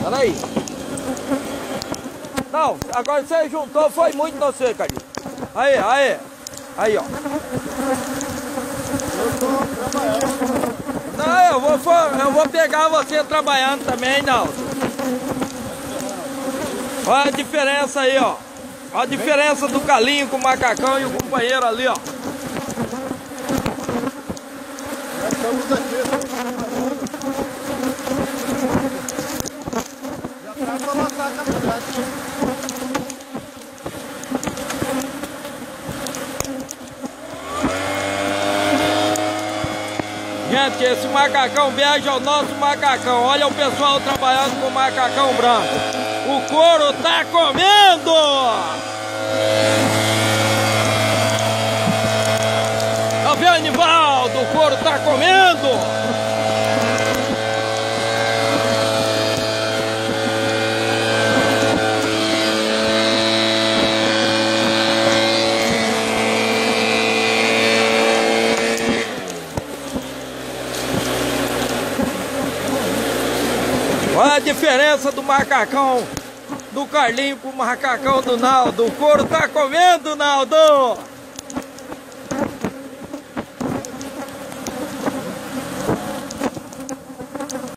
Peraí. Não, agora você juntou, foi muito não sei, Carlinhos. Aí, aí. Aí, ó. Eu tô trabalhando. Não, eu vou pegar você trabalhando também, não. Olha a diferença aí, ó. Olha a diferença do Carlinhos com o macacão e o companheiro ali, ó. Já estamos aqui. Já tá pra lançar a caminhonete. Gente, esse macacão viaja é o nosso macacão. Olha o pessoal trabalhando com o macacão branco. O couro tá comendo! Tá vendo, Nivaldo? O couro tá comendo! Olha a diferença do macacão do Carlinhos pro macacão do Naldo. O couro tá comendo, Naldo!